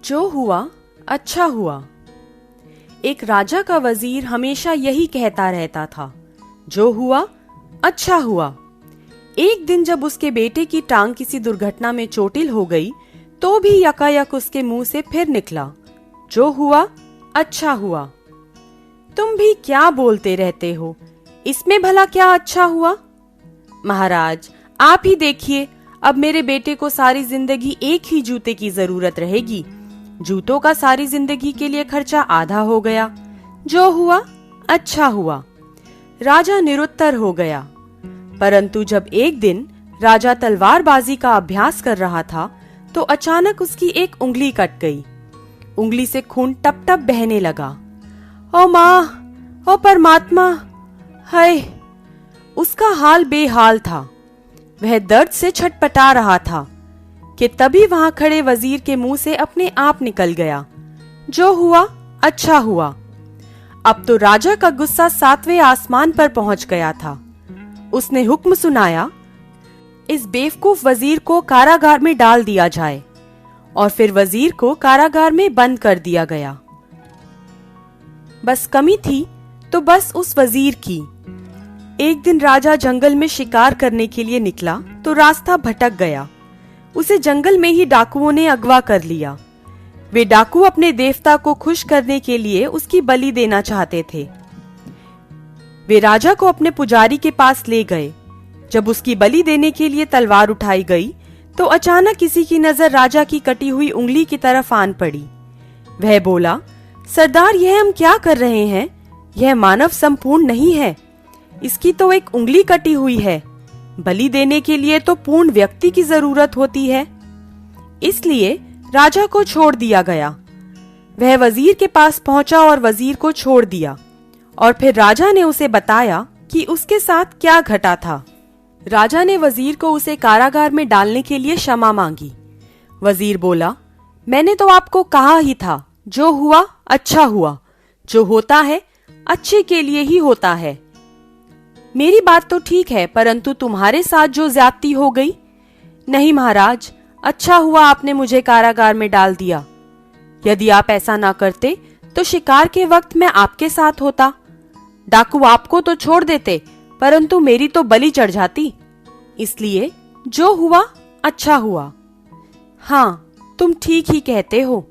जो हुआ अच्छा हुआ। एक राजा का वजीर हमेशा यही कहता रहता था, जो हुआ अच्छा हुआ। एक दिन जब उसके बेटे की टांग किसी दुर्घटना में चोटिल हो गई, तो भी यकायक उसके मुंह से फिर निकला, जो हुआ अच्छा हुआ। तुम भी क्या बोलते रहते हो, इसमें भला क्या अच्छा हुआ? महाराज, आप ही देखिए, अब मेरे बेटे को सारी जिंदगी एक ही जूते की जरूरत रहेगी। जूतों का सारी जिंदगी के लिए खर्चा आधा हो गया। जो हुआ अच्छा हुआ। राजा निरुत्तर हो गया। परंतु जब एक दिन राजा तलवारबाजी का अभ्यास कर रहा था, तो अचानक उसकी एक उंगली कट गई। उंगली से खून टप टप बहने लगा। ओ माँ, ओ परमात्मा, हाय! उसका हाल बेहाल था। वह दर्द से छटपटा रहा था कि तभी वहां खड़े वजीर के मुंह से अपने आप निकल गया, जो हुआ अच्छा हुआ। अब तो राजा का गुस्सा 7वें आसमान पर पहुंच गया था। उसने हुक्म सुनाया, इस बेवकूफ वजीर को कारागार में डाल दिया जाए। और फिर वजीर को कारागार में बंद कर दिया गया। बस कमी थी तो बस उस वजीर की। एक दिन राजा जंगल में शिकार करने के लिए निकला तो रास्ता भटक गया। उसे जंगल में ही डाकुओं ने अगवा कर लिया। वे डाकू अपने देवता को खुश करने के लिए उसकी बलि देना चाहते थे। वे राजा को अपने पुजारी के पास ले गए। जब उसकी बलि देने के लिए तलवार उठाई गई, तो अचानक किसी की नजर राजा की कटी हुई उंगली की तरफ आन पड़ी। वह बोला, सरदार, यह हम क्या कर रहे हैं? यह मानव संपूर्ण नहीं है। इसकी तो एक उंगली कटी हुई है। बलि देने के लिए तो पूर्ण व्यक्ति की जरूरत होती है। इसलिए राजा को छोड़ दिया गया। वह वजीर के पास पहुंचा और वजीर को छोड़ दिया। और फिर राजा ने उसे बताया कि उसके साथ क्या घटा था। राजा ने वजीर को उसे कारागार में डालने के लिए क्षमा मांगी। वजीर बोला, मैंने तो आपको कहा ही था, जो हुआ अच्छा हुआ। जो होता है अच्छे के लिए ही होता है। मेरी बात तो ठीक है, परंतु तुम्हारे साथ जो ज्यादती हो गई। नहीं महाराज, अच्छा हुआ आपने मुझे कारागार में डाल दिया। यदि आप ऐसा ना करते तो शिकार के वक्त मैं आपके साथ होता। डाकू आपको तो छोड़ देते, परंतु मेरी तो बलि चढ़ जाती। इसलिए जो हुआ अच्छा हुआ। हाँ, तुम ठीक ही कहते हो।